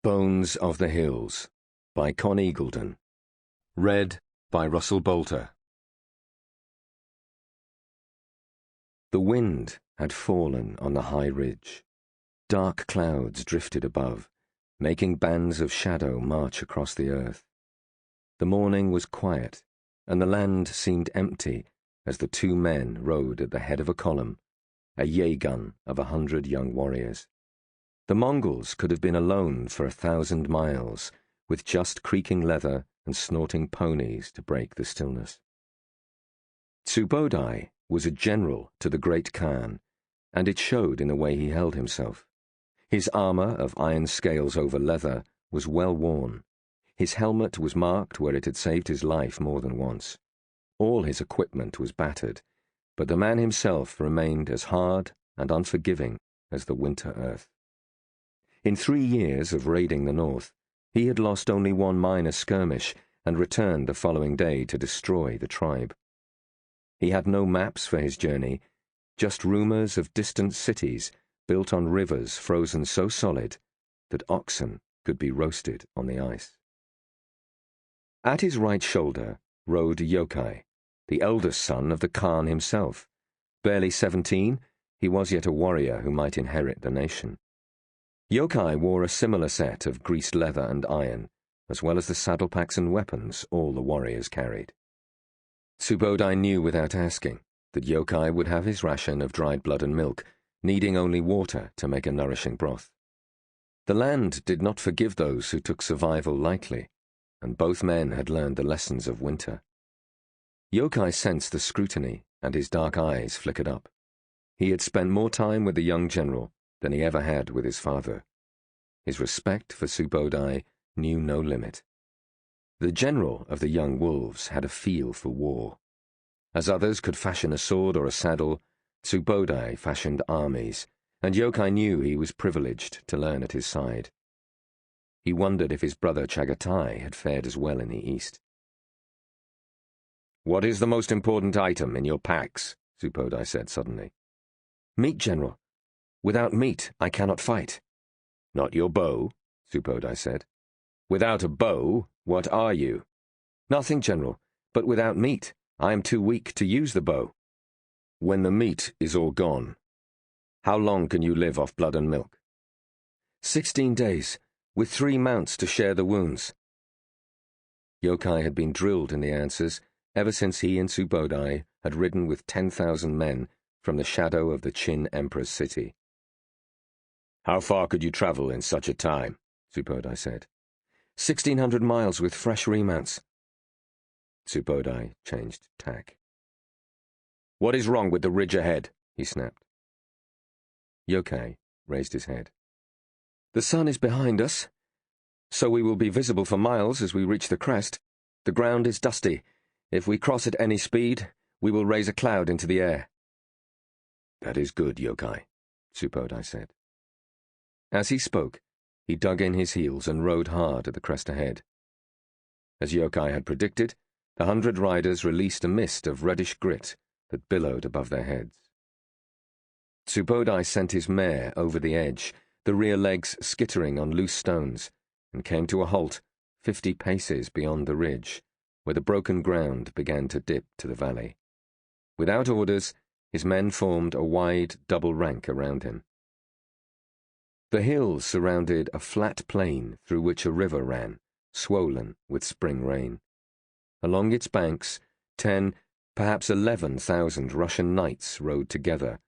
Bones of the Hills by Conn Iggulden. Read by Russell Boulter. The wind had fallen on the high ridge. Dark clouds drifted above, making bands of shadow march across the earth. The morning was quiet, and the land seemed empty as the two men rode at the head of a column, a yegun of 100 young warriors. The Mongols could have been alone for 1,000 miles, with just creaking leather and snorting ponies to break the stillness. Subodai was a general to the great Khan, and it showed in the way he held himself. His armor of iron scales over leather was well worn. His helmet was marked where it had saved his life more than once. All his equipment was battered, but the man himself remained as hard and unforgiving as the winter earth. In 3 years of raiding the north, he had lost only one minor skirmish and returned the following day to destroy the tribe. He had no maps for his journey, just rumors of distant cities built on rivers frozen so solid that oxen could be roasted on the ice. At his right shoulder rode Yokai, the eldest son of the Khan himself. Barely 17, he was yet a warrior who might inherit the nation. Yokai wore a similar set of greased leather and iron, as well as the saddle packs and weapons all the warriors carried. Subodai knew without asking that Yokai would have his ration of dried blood and milk, needing only water to make a nourishing broth. The land did not forgive those who took survival lightly, and both men had learned the lessons of winter. Yokai sensed the scrutiny, and his dark eyes flickered up. He had spent more time with the young general than he ever had with his father. His respect for Subodai knew no limit. The general of the young wolves had a feel for war. As others could fashion a sword or a saddle, Subodai fashioned armies, and Yokai knew he was privileged to learn at his side. He wondered if his brother Chagatai had fared as well in the east. "What is the most important item in your packs?" Subodai said suddenly. "Meat, General. Without meat, I cannot fight." "Not your bow?" Subodai said. "Without a bow, what are you?" "Nothing, General, but without meat, I am too weak to use the bow." "When the meat is all gone, how long can you live off blood and milk?" 16 days, with 3 mounts to share the wounds." Yokai had been drilled in the answers ever since he and Subodai had ridden with 10,000 men from the shadow of the Qin Emperor's city. "How far could you travel in such a time?" Subodai said. 1,600 miles with fresh remounts." Subodai changed tack. "What is wrong with the ridge ahead?" he snapped. Yokai raised his head. "The sun is behind us, so we will be visible for miles as we reach the crest. The ground is dusty. If we cross at any speed, we will raise a cloud into the air." "That is good, Yokai," Subodai said. As he spoke, he dug in his heels and rode hard at the crest ahead. As Yokai had predicted, the 100 riders released a mist of reddish grit that billowed above their heads. Subodai sent his mare over the edge, the rear legs skittering on loose stones, and came to a halt 50 paces beyond the ridge, where the broken ground began to dip to the valley. Without orders, his men formed a wide double rank around him. The hills surrounded a flat plain through which a river ran, swollen with spring rain. Along its banks, 10, perhaps 11,000 Russian knights rode together,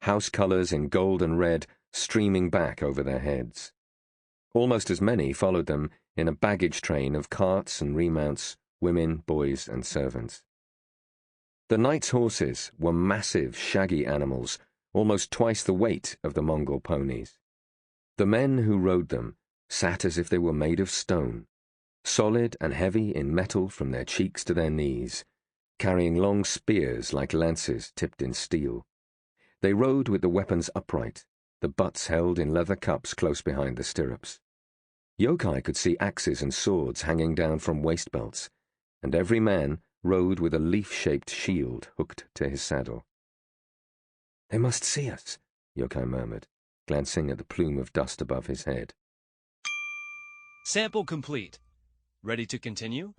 house colors in gold and red streaming back over their heads. Almost as many followed them in a baggage train of carts and remounts, women, boys, and servants. The knights' horses were massive, shaggy animals, almost twice the weight of the Mongol ponies. The men who rode them sat as if they were made of stone, solid and heavy in metal from their cheeks to their knees, carrying long spears like lances tipped in steel. They rode with the weapons upright, the butts held in leather cups close behind the stirrups. Yokai could see axes and swords hanging down from waist belts, and every man rode with a leaf-shaped shield hooked to his saddle. "They must see us," Yokai murmured, glancing at the plume of dust above his head. Sample complete. Ready to continue?